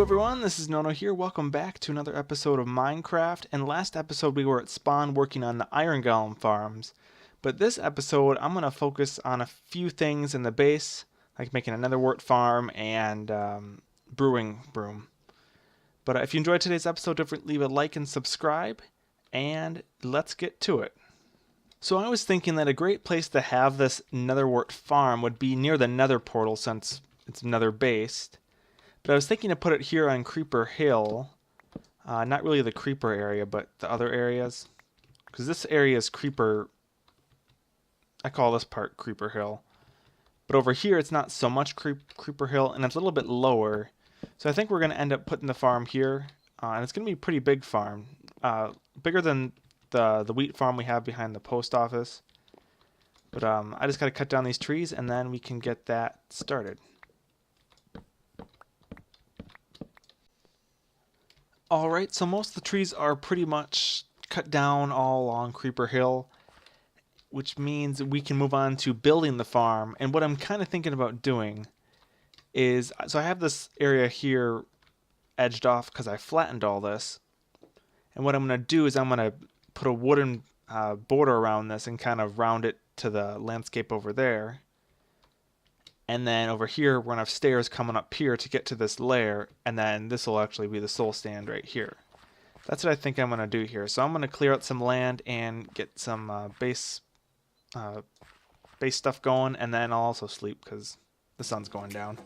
everyone, this is Nono here. Welcome back to another episode of Minecraft. And last episode we were at spawn working on the iron golem farms. But this episode I'm going to focus on a few things in the base, like making another wort farm and brewing broom. But if you enjoyed today's episode, don't leave a like and subscribe, and let's get to it. So I was thinking that a great place to have this nether wort farm would be near the nether portal since it's nether based. But I was thinking to put it here on Creeper Hill. Not really the creeper area, but the other areas. Because this area is creeper... I call this part Creeper Hill. But over here it's not so much Creeper Hill, and it's a little bit lower. So I think we're going to end up putting the farm here. And it's going to be a pretty big farm. Bigger than the wheat farm we have behind the post office. But I just got to cut down these trees, and then we can get that started. Alright, so most of the trees are pretty much cut down all along Creeper Hill, which means we can move on to building the farm. And what I'm kind of thinking about doing is, so I have this area here edged off because I flattened all this. And what I'm going to do is I'm going to put a wooden border around this and kind of round it to the landscape over there. And then over here, we're going to have stairs coming up here to get to this lair, and then this will actually be the soul stand right here. That's what I think I'm going to do here. So I'm going to clear out some land and get some base stuff going, and then I'll also sleep because the sun's going down.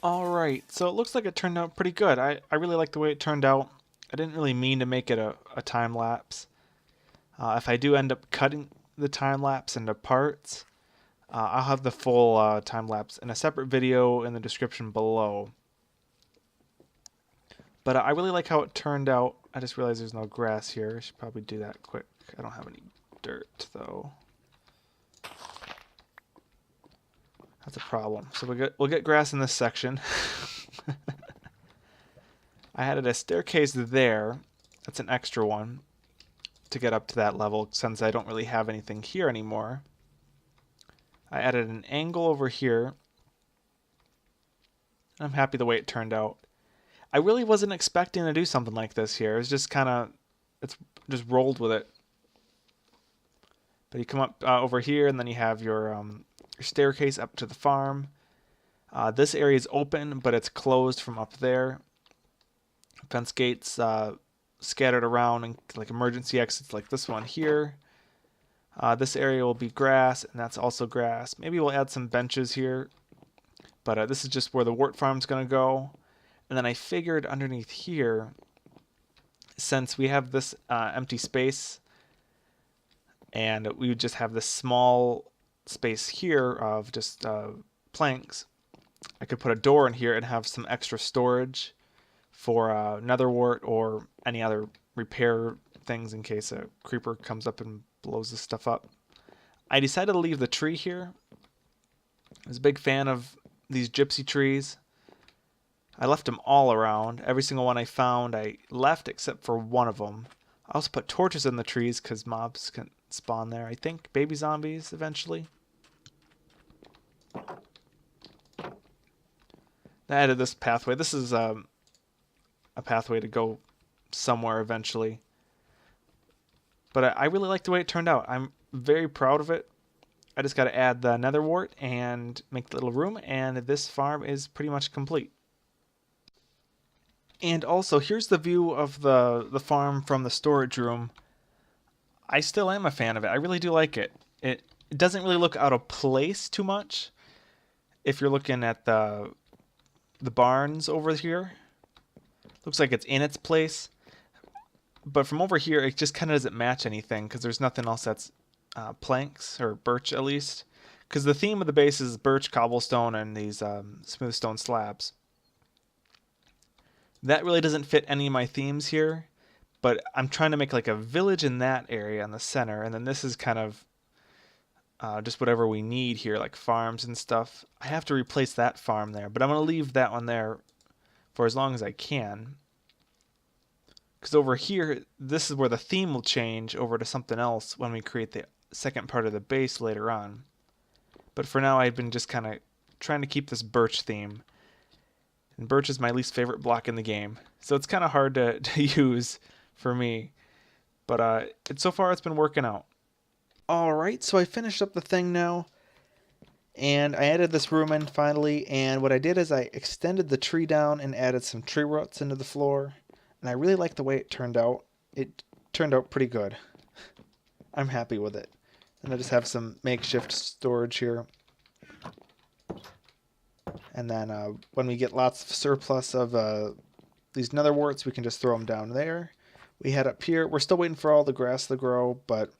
Alright, so it looks like it turned out pretty good. I really like the way it turned out. I didn't really mean to make it a time lapse. If I do end up cutting the time lapse into parts, I'll have the full time lapse in a separate video in the description below. But I really like how it turned out. I just realized there's no grass here. I should probably do that quick. I don't have any dirt though. That's a problem. So we'll get grass in this section. I added a staircase there. That's an extra one to get up to that level since I don't really have anything here anymore. I added an angle over here. I'm happy the way it turned out. I really wasn't expecting to do something like this here. It's just it's just rolled with it. But you come up over here and then you have your staircase up to the farm. This area is open, but it's closed from up there. Fence gates scattered around and like emergency exits like this one here. This area will be grass, and that's also grass. Maybe we'll add some benches here, but this is just where the wart farm's going to go. And then I figured underneath here, since we have this empty space, and we would just have this small space here of just planks, I could put a door in here and have some extra storage for nether wart or any other repair things in case a creeper comes up and blows this stuff up. I decided to leave the tree here. I was a big fan of these gypsy trees. I left them all around. Every single one I found I left except for one of them. I also put torches in the trees because mobs can spawn there. I think baby zombies eventually. I added this pathway. This is a pathway to go somewhere eventually. But I really like the way it turned out. I'm very proud of it. I just got to add the nether wart and make the little room, and this farm is pretty much complete. And also, here's the view of the farm from the storage room. I still am a fan of it. I really do like it. It doesn't really look out of place too much. If you're looking at the barns over here, looks like it's in its place. But from over here, it just kind of doesn't match anything because there's nothing else that's planks, or birch at least. Because the theme of the base is birch, cobblestone, and these smooth stone slabs. That really doesn't fit any of my themes here, but I'm trying to make like a village in that area in the center, and then this is kind of just whatever we need here, like farms and stuff. I have to replace that farm there, but I'm going to leave that one there for as long as I can. Because over here, this is where the theme will change over to something else when we create the second part of the base later on. But for now, I've been just kind of trying to keep this birch theme. And birch is my least favorite block in the game, so it's kind of hard to use for me. But so far, it's been working out. Alright, so I finished up the thing now. And I added this room in finally, and what I did is I extended the tree down and added some tree roots into the floor. And I really like the way it turned out. It turned out pretty good. I'm happy with it. And I just have some makeshift storage here. And then when we get lots of surplus of these nether warts, we can just throw them down there. We head up here. We're still waiting for all the grass to grow, but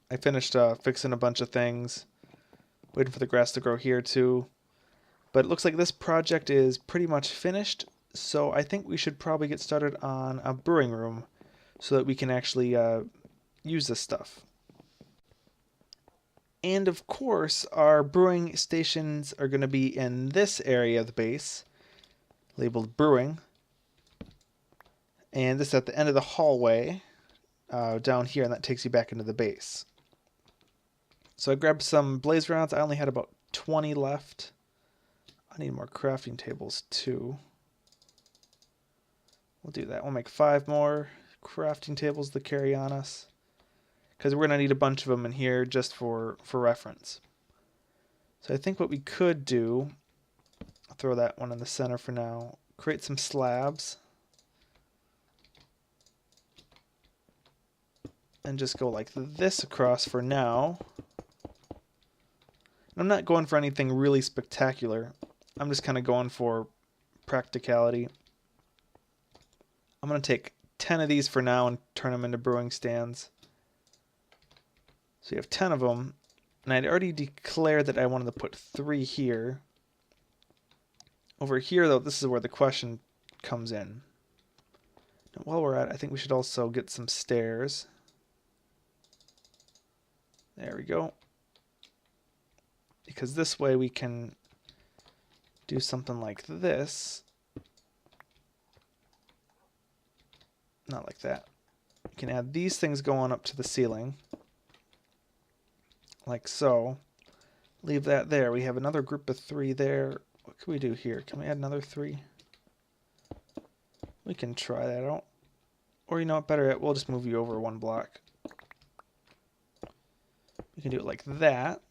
I finished fixing a bunch of things. Waiting for the grass to grow here too. But it looks like this project is pretty much finished. So I think we should probably get started on a brewing room so that we can actually use this stuff. And of course, our brewing stations are going to be in this area of the base, labeled brewing. And this is at the end of the hallway down here, and that takes you back into the base. So I grabbed some blaze rods. I only had about 20 left. I need more crafting tables too. We'll do that. We'll make 5 more crafting tables to carry on us, because we're going to need a bunch of them in here just for reference. So I think what we could do, I'll throw that one in the center for now, create some slabs, and just go like this across for now. And I'm not going for anything really spectacular. I'm just kind of going for practicality. I'm going to take 10 of these for now and turn them into brewing stands. So you have 10 of them. And I'd already declared that I wanted to put 3 here. Over here, though, this is where the question comes in. Now, while we're at it, I think we should also get some stairs. There we go. Because this way we can do something like this. Not like that. You can add these things going up to the ceiling. Like so. Leave that there. We have another group of 3 there. What can we do here? Can we add another 3? We can try that out. Or you know what, better yet, we'll just move you over 1 block. We can do it like that.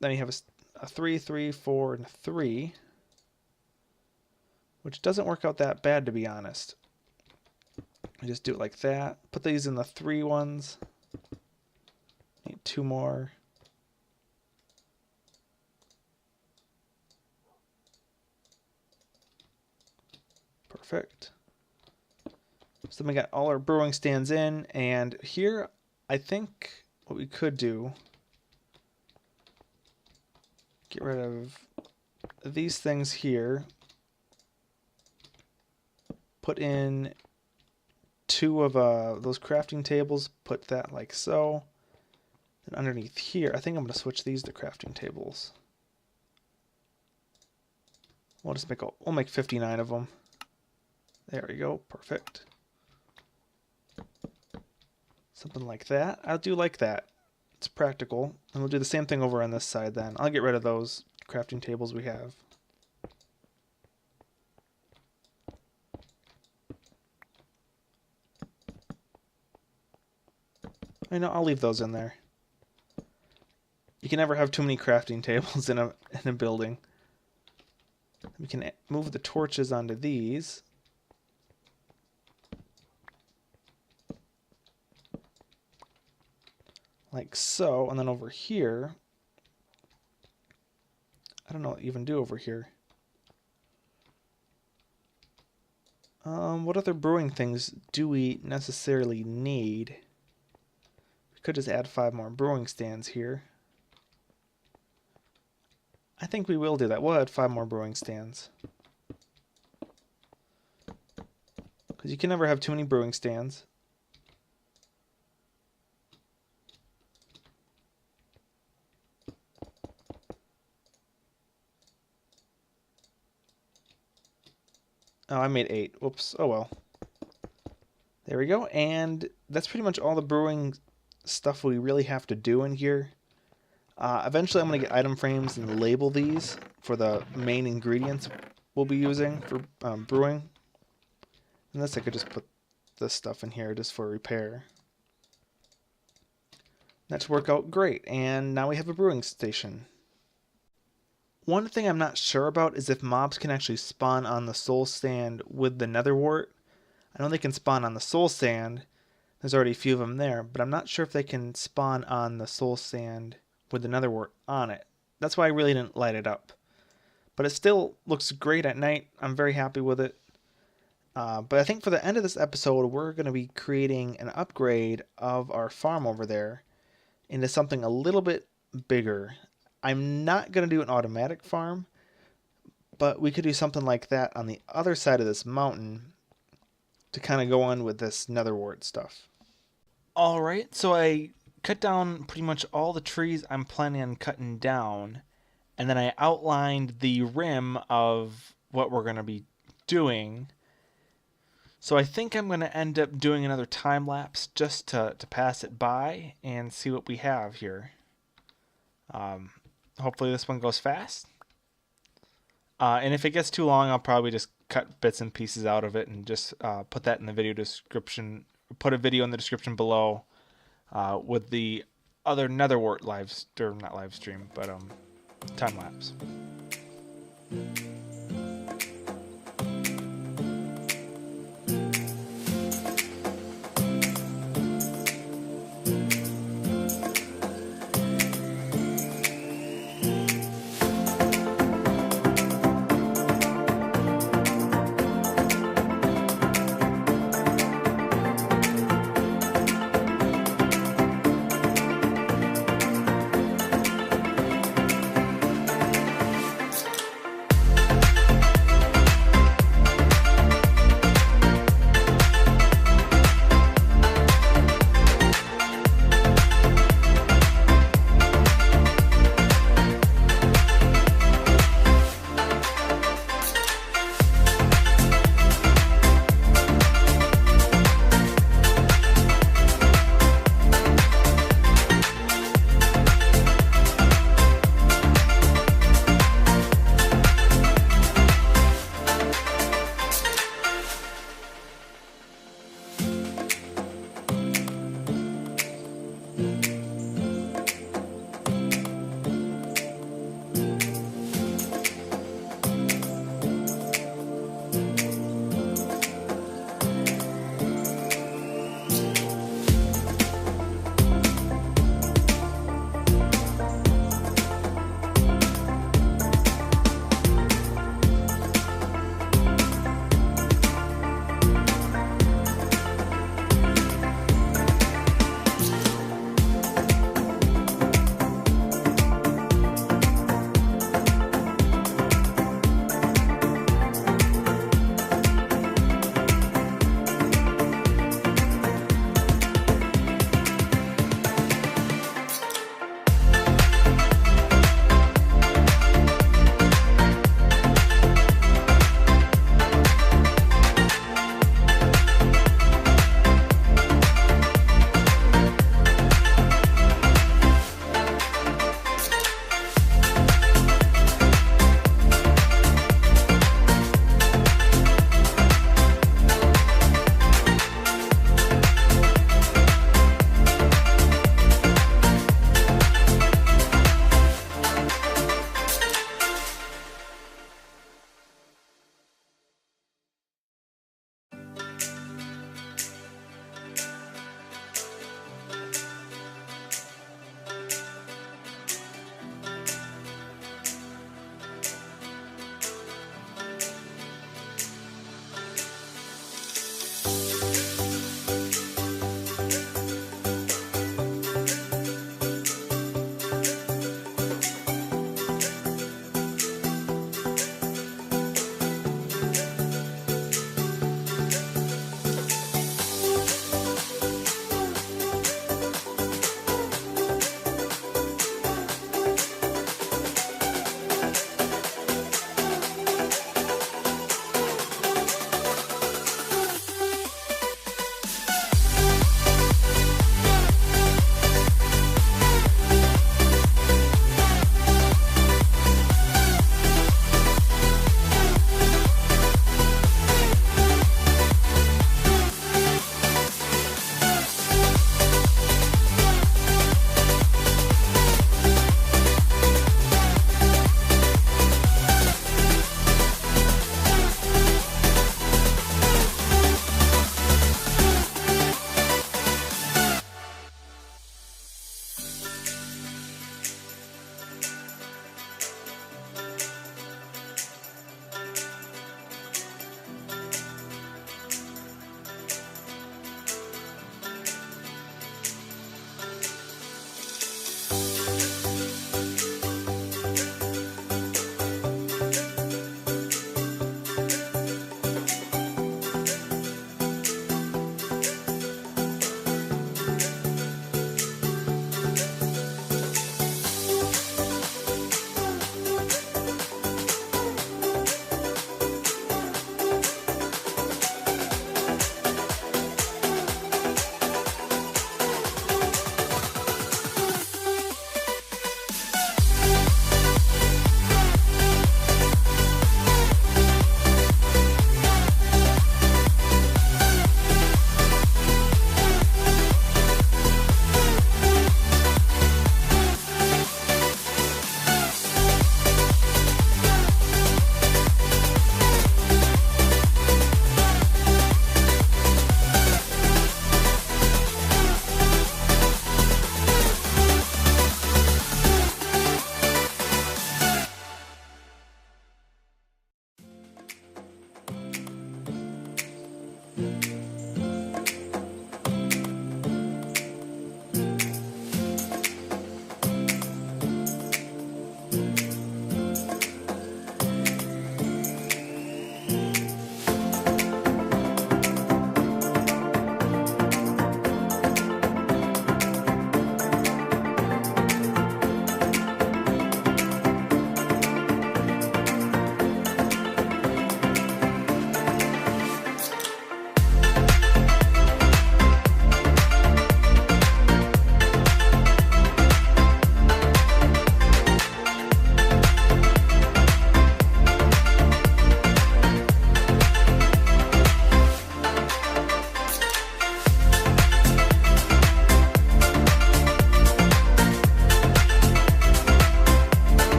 Then you have a 3, 3, 4, and 3. Which doesn't work out that bad, to be honest. We just do it like that. Put these in the 3 ones. Need 2 more. Perfect. So then we got all our brewing stands in, and here I think what we could do, get rid of these things here, put in 2 of those crafting tables, put that like so. Then underneath here, I think I'm going to switch these to crafting tables. We'll just we'll make 59 of them. There we go, perfect. Something like that. I do like that. It's practical. And we'll do the same thing over on this side then. I'll get rid of those crafting tables we have. I know, I'll leave those in there. You can never have too many crafting tables in a building. We can move the torches onto these. Like so, and then over here, I don't know what to even do over here. What other brewing things do we necessarily need? We could just add 5 more brewing stands here. I think we will do that. We'll add 5 more brewing stands. Because you can never have too many brewing stands. Oh, I made 8. Whoops. Oh well. There we go. And that's pretty much all the brewing stuff we really have to do in here. Eventually I'm going to get item frames and label these for the main ingredients we'll be using for brewing. Unless I could just put this stuff in here just for repair. That should work out great. And now we have a brewing station. One thing I'm not sure about is if mobs can actually spawn on the soul stand with the nether wart. I know they can spawn on the soul stand. There's already a few of them there, but I'm not sure if they can spawn on the soul stand with the nether wart on it. That's why I really didn't light it up. But it still looks great at night. I'm very happy with it. But I think for the end of this episode, we're going to be creating an upgrade of our farm over there into something a little bit bigger. I'm not going to do an automatic farm, but we could do something like that on the other side of this mountain to kind of go on with this nether wart stuff. Alright, so I cut down pretty much all the trees I'm planning on cutting down, and then I outlined the rim of what we're going to be doing. So I think I'm going to end up doing another time lapse just to pass it by and see what we have here. Hopefully this one goes fast. And if it gets too long, I'll probably just cut bits and pieces out of it and just put that in the video description. Put a video in the description below with the other netherwart not live stream, but time lapse.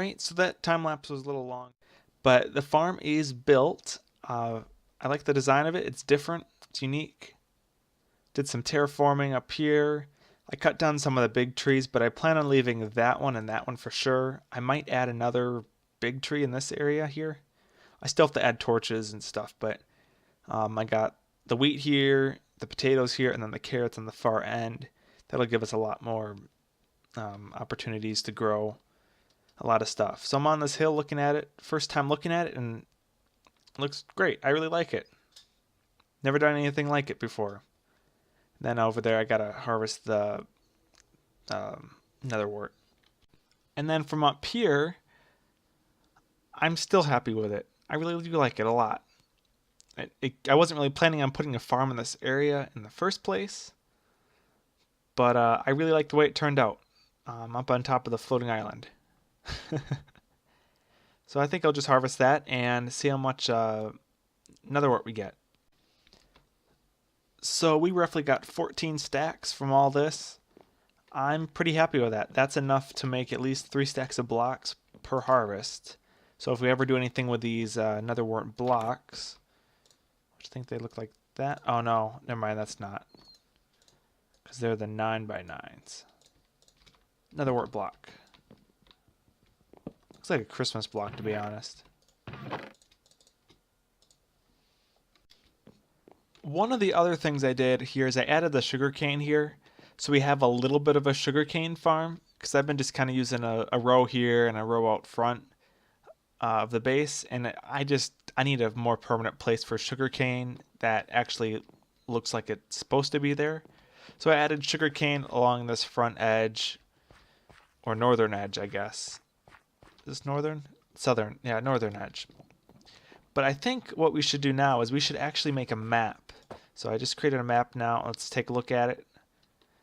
Alright, so that time lapse was a little long, but the farm is built. I like the design of it. It's different, it's unique. Did some terraforming up here. I cut down some of the big trees, but I plan on leaving that one and that one for sure. I might add another big tree in this area here. I still have to add torches and stuff, but I got the wheat here, the potatoes here, and then the carrots on the far end. That'll give us a lot more opportunities to grow a lot of stuff. So I'm on this hill looking at it, first time looking at it, and it looks great. I really like it. Never done anything like it before. Then over there I gotta harvest the netherwort. And then from up here, I'm still happy with it. I really do like it a lot. I wasn't really planning on putting a farm in this area in the first place, but I really like the way it turned out up on top of the floating island. So I think I'll just harvest that and see how much netherwort we get. So we roughly got 14 stacks from all this. I'm pretty happy with that. That's enough to make at least 3 stacks of blocks per harvest. So if we ever do anything with these netherwort blocks, which I think they look like that. Oh no, never mind, that's not. Because they're the 9x9s. Netherwort block. Looks like a Christmas block, to be honest. One of the other things I did here is I added the sugarcane here. So we have a little bit of a sugarcane farm. Because I've been just kind of using a row here and a row out front of the base. And I need a more permanent place for sugarcane that actually looks like it's supposed to be there. So I added sugarcane along this front edge. Or northern edge, I guess. Is this northern? Southern. Yeah, northern edge. But I think what we should do now is we should actually make a map. So I just created a map now. Let's take a look at it.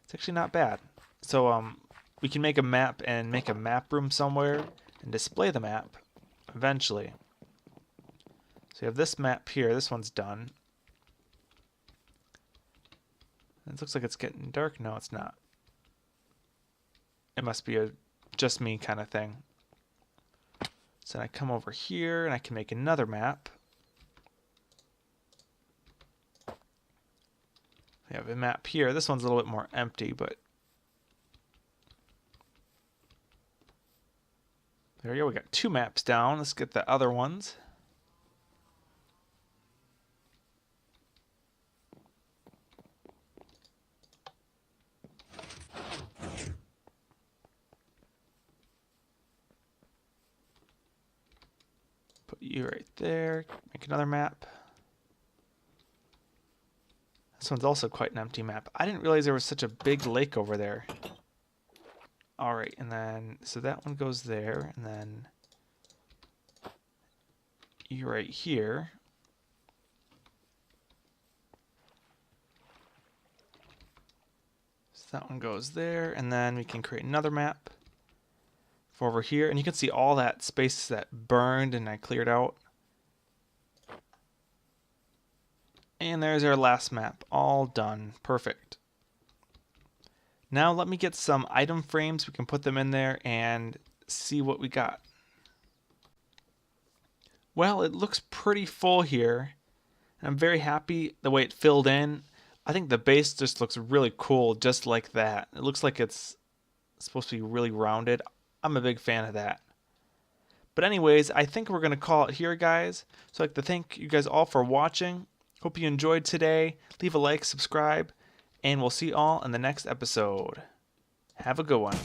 It's actually not bad. So we can make a map and make a map room somewhere and display the map eventually. So you have this map here. This one's done. It looks like it's getting dark. No, it's not. It must be a just me kind of thing. So I come over here and I can make another map. We have a map here. This one's a little bit more empty, but there we go. We got 2 maps down. Let's get the other ones. Put you right there. Make another map. This one's also quite an empty map. I didn't realize there was such a big lake over there. Alright, and then, so that one goes there, and then you right here. So that one goes there, and then we can create another map for over here. And you can see all that space that burned and I cleared out. And there's our last map, all done, perfect. Now let me get some item frames, we can put them in there and see what we got. Well, it looks pretty full here. I'm very happy the way it filled in. I think the base just looks really cool just like that. It looks like it's supposed to be really rounded. I'm a big fan of that. But anyways, I think we're going to call it here, guys. So I'd like to thank you guys all for watching. Hope you enjoyed today. Leave a like, subscribe, and we'll see you all in the next episode. Have a good one.